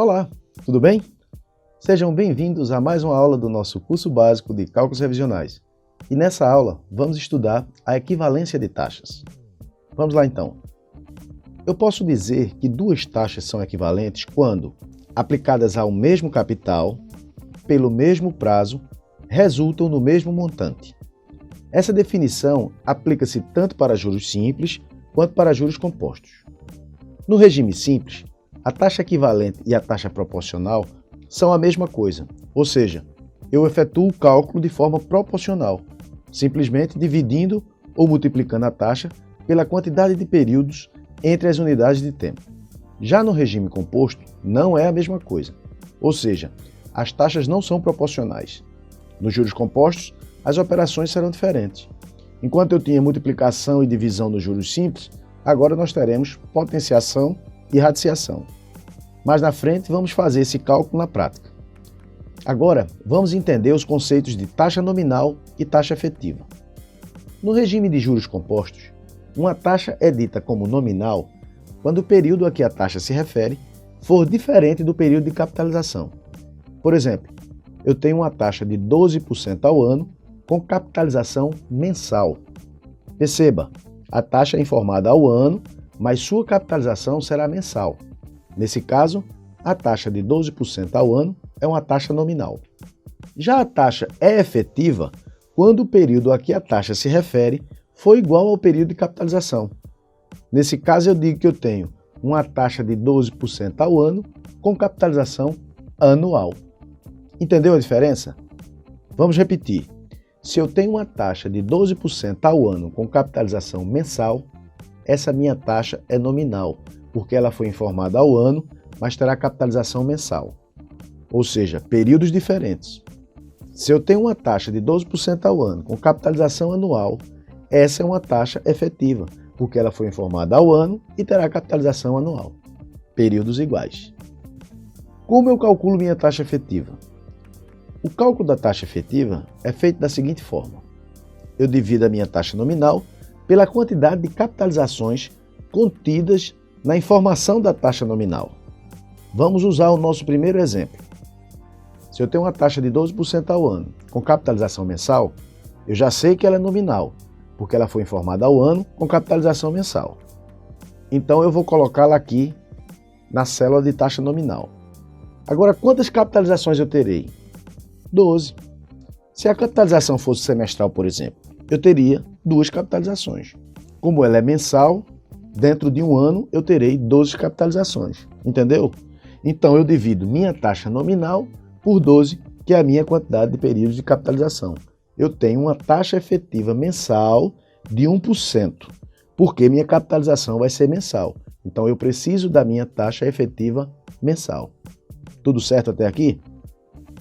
Olá, tudo bem? Sejam bem-vindos a mais uma aula do nosso curso básico de cálculos revisionais. E nessa aula vamos estudar a equivalência de taxas. Vamos lá então. Eu posso dizer que duas taxas são equivalentes quando, aplicadas ao mesmo capital, pelo mesmo prazo, resultam no mesmo montante. Essa definição aplica-se tanto para juros simples quanto para juros compostos. No regime simples, a taxa equivalente e a taxa proporcional são a mesma coisa, ou seja, eu efetuo o cálculo de forma proporcional, simplesmente dividindo ou multiplicando a taxa pela quantidade de períodos entre as unidades de tempo. Já no regime composto, não é a mesma coisa, ou seja, as taxas não são proporcionais. Nos juros compostos, as operações serão diferentes. Enquanto eu tinha multiplicação e divisão nos juros simples, agora nós teremos potenciação e radiciação. Mais na frente, vamos fazer esse cálculo na prática. Agora, vamos entender os conceitos de taxa nominal e taxa efetiva. No regime de juros compostos, uma taxa é dita como nominal quando o período a que a taxa se refere for diferente do período de capitalização. Por exemplo, eu tenho uma taxa de 12% ao ano com capitalização mensal. Perceba, a taxa é informada ao ano, mas sua capitalização será mensal. Nesse caso, a taxa de 12% ao ano é uma taxa nominal. Já a taxa é efetiva quando o período a que a taxa se refere for igual ao período de capitalização. Nesse caso, eu digo que eu tenho uma taxa de 12% ao ano com capitalização anual. Entendeu a diferença? Vamos repetir. Se eu tenho uma taxa de 12% ao ano com capitalização mensal, essa minha taxa é nominal, porque ela foi informada ao ano, mas terá capitalização mensal. Ou seja, períodos diferentes. Se eu tenho uma taxa de 12% ao ano com capitalização anual, essa é uma taxa efetiva, porque ela foi informada ao ano e terá capitalização anual. Períodos iguais. Como eu calculo minha taxa efetiva? O cálculo da taxa efetiva é feito da seguinte forma. Eu divido a minha taxa nominal pela quantidade de capitalizações contidas na informação da taxa nominal. Vamos usar o nosso primeiro exemplo. Se eu tenho uma taxa de 12% ao ano com capitalização mensal, eu já sei que ela é nominal, porque ela foi informada ao ano com capitalização mensal. Então eu vou colocá-la aqui na célula de taxa nominal. Agora, quantas capitalizações eu terei? 12. Se a capitalização fosse semestral, por exemplo, eu teria 2 capitalizações. Como ela é mensal, dentro de um ano eu terei 12 capitalizações. Entendeu? Então eu divido minha taxa nominal por 12, que é a minha quantidade de períodos de capitalização. Eu tenho uma taxa efetiva mensal de 1%, porque minha capitalização vai ser mensal. Então eu preciso da minha taxa efetiva mensal. Tudo certo até aqui?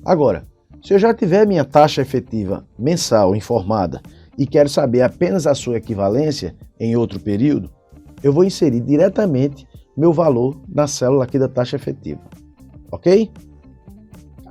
Agora, se eu já tiver minha taxa efetiva mensal informada e quero saber apenas a sua equivalência em outro período, eu vou inserir diretamente meu valor na célula aqui da taxa efetiva. Ok?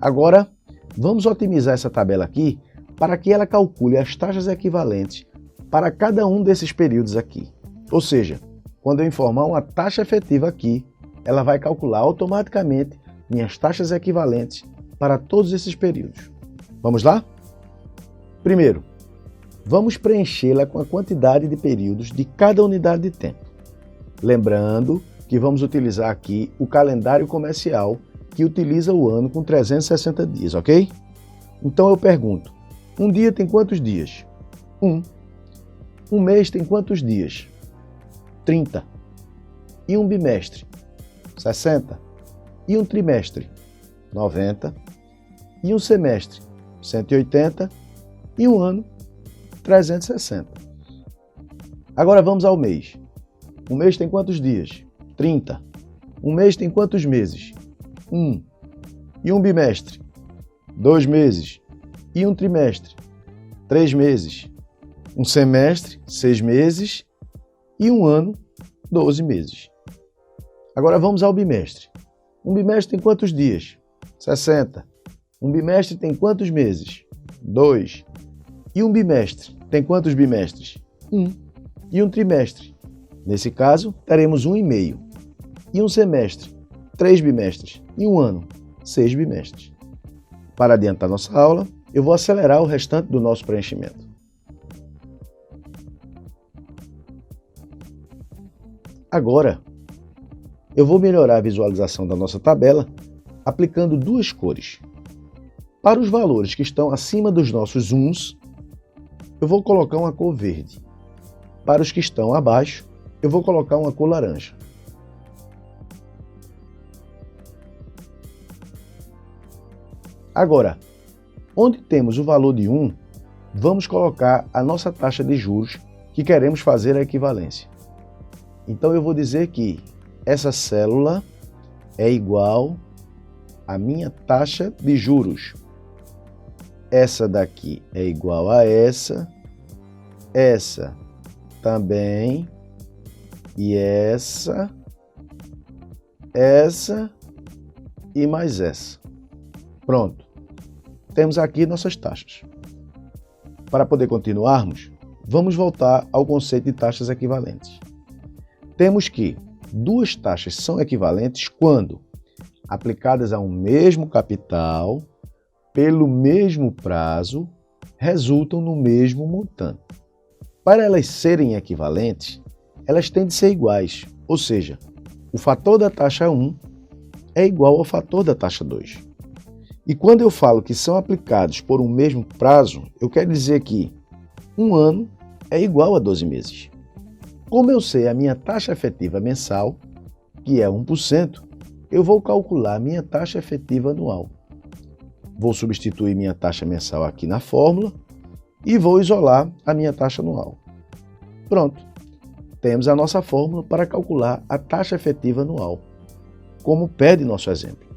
Agora, vamos otimizar essa tabela aqui para que ela calcule as taxas equivalentes para cada um desses períodos aqui. Ou seja, quando eu informar uma taxa efetiva aqui, ela vai calcular automaticamente minhas taxas equivalentes para todos esses períodos. Vamos lá? Primeiro, vamos preenchê-la com a quantidade de períodos de cada unidade de tempo. Lembrando que vamos utilizar aqui o calendário comercial que utiliza o ano com 360 dias, ok? Então eu pergunto, um dia tem quantos dias? 1. Um mês tem quantos dias? 30. E um bimestre? 60. E um trimestre? 90. E um semestre? 180. E um ano? 360. Agora vamos ao mês. Um mês tem quantos dias? 30. Um mês tem quantos meses? 1. E um bimestre? 2 meses. E um trimestre? 3 meses. Um semestre? 6 meses. E um ano? 12 meses. Agora vamos ao bimestre. Um bimestre tem quantos dias? 60. Um bimestre tem quantos meses? 2. E um bimestre tem quantos bimestres? 1. E um trimestre? Nesse caso, teremos 1,5. E um semestre 3 bimestres. E um ano, 6 bimestres. Para adiantar nossa aula, eu vou acelerar o restante do nosso preenchimento. Agora, eu vou melhorar a visualização da nossa tabela aplicando duas cores. Para os valores que estão acima dos nossos 1s, eu vou colocar uma cor verde. Para os que estão abaixo, eu vou colocar uma cor laranja. Agora, onde temos o valor de 1, vamos colocar a nossa taxa de juros que queremos fazer a equivalência. Então eu vou dizer que essa célula é igual à minha taxa de juros. Essa daqui é igual a essa também, e essa e mais essa. Pronto, temos aqui nossas taxas. Para poder continuarmos, vamos voltar ao conceito de taxas equivalentes. Temos que duas taxas são equivalentes quando aplicadas a um mesmo capital, pelo mesmo prazo, resultam no mesmo montante. Para elas serem equivalentes, elas têm de ser iguais, ou seja, o fator da taxa 1 é igual ao fator da taxa 2. E quando eu falo que são aplicados por um mesmo prazo, eu quero dizer que um ano é igual a 12 meses. Como eu sei a minha taxa efetiva mensal, que é 1%, eu vou calcular a minha taxa efetiva anual. Vou substituir minha taxa mensal aqui na fórmula e vou isolar a minha taxa anual. Pronto, temos a nossa fórmula para calcular a taxa efetiva anual, como pede nosso exemplo.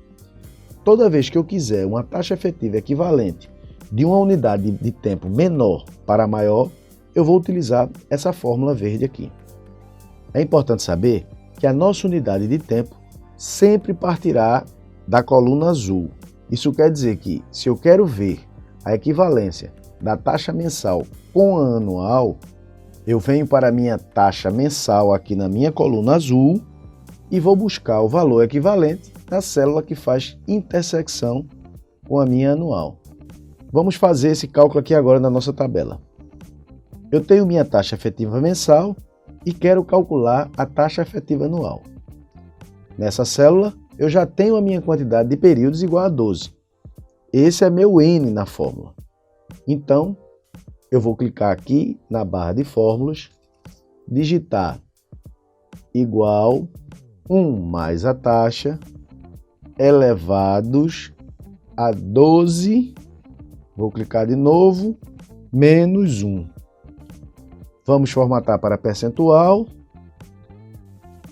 Toda vez que eu quiser uma taxa efetiva equivalente de uma unidade de tempo menor para maior, eu vou utilizar essa fórmula verde aqui. É importante saber que a nossa unidade de tempo sempre partirá da coluna azul. Isso quer dizer que, se eu quero ver a equivalência da taxa mensal com a anual, eu venho para a minha taxa mensal aqui na minha coluna azul e vou buscar o valor equivalente na célula que faz intersecção com a minha anual. Vamos fazer esse cálculo aqui agora na nossa tabela. Eu tenho minha taxa efetiva mensal e quero calcular a taxa efetiva anual. Nessa célula, eu já tenho a minha quantidade de períodos igual a 12. Esse é meu N na fórmula. Então, eu vou clicar aqui na barra de fórmulas, digitar igual 1 mais a taxa elevados a 12, vou clicar de novo, menos 1. Vamos formatar para percentual.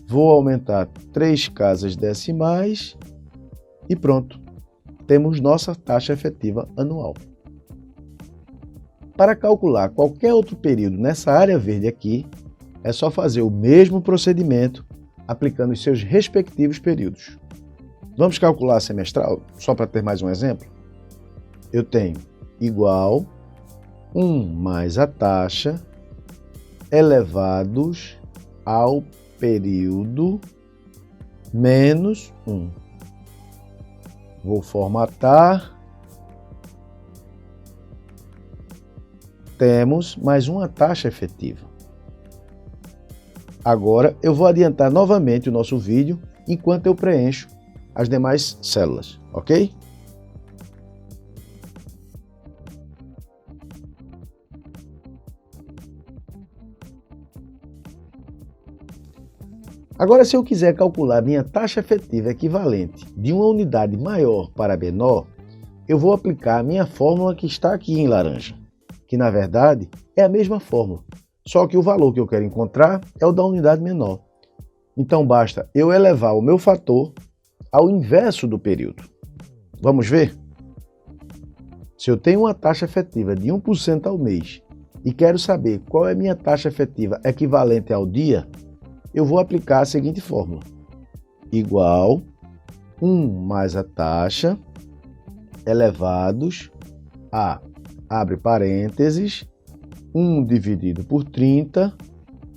Vou aumentar 3 casas decimais e pronto. Temos nossa taxa efetiva anual. Para calcular qualquer outro período nessa área verde aqui, é só fazer o mesmo procedimento aplicando os seus respectivos períodos. Vamos calcular a semestral, só para ter mais um exemplo? Eu tenho igual 1 mais a taxa elevados ao período menos 1. Vou formatar. Temos mais uma taxa efetiva. Agora eu vou adiantar novamente o nosso vídeo enquanto eu preencho as demais células, ok? Agora, se eu quiser calcular minha taxa efetiva equivalente de uma unidade maior para menor, eu vou aplicar a minha fórmula que está aqui em laranja, que na verdade é a mesma fórmula, só que o valor que eu quero encontrar é o da unidade menor. Então basta eu elevar o meu fator ao inverso do período. Vamos ver? Se eu tenho uma taxa efetiva de 1% ao mês e quero saber qual é a minha taxa efetiva equivalente ao dia, eu vou aplicar a seguinte fórmula. Igual 1 mais a taxa elevados a, abre parênteses, 1 dividido por 30,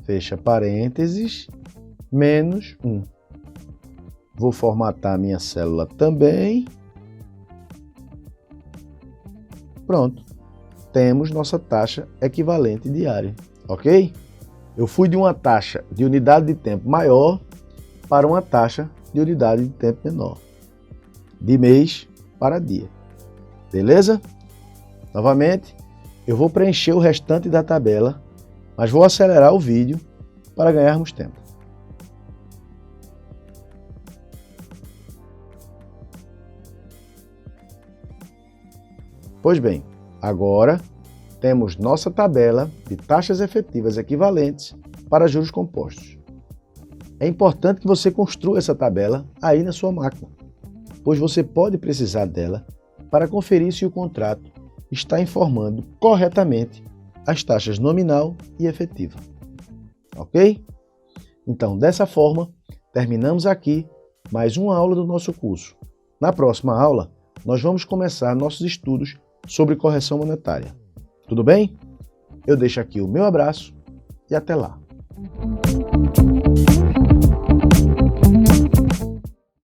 fecha parênteses, menos 1. Vou formatar a minha célula também. Pronto. Temos nossa taxa equivalente diária, ok? Eu fui de uma taxa de unidade de tempo maior para uma taxa de unidade de tempo menor. De mês para dia. Beleza? Novamente, eu vou preencher o restante da tabela, mas vou acelerar o vídeo para ganharmos tempo. Pois bem, agora temos nossa tabela de taxas efetivas equivalentes para juros compostos. É importante que você construa essa tabela aí na sua máquina, pois você pode precisar dela para conferir se o contrato está informando corretamente as taxas nominal e efetiva. Ok? Então, dessa forma, terminamos aqui mais uma aula do nosso curso. Na próxima aula, nós vamos começar nossos estudos sobre correção monetária. Tudo bem? Eu deixo aqui o meu abraço e até lá.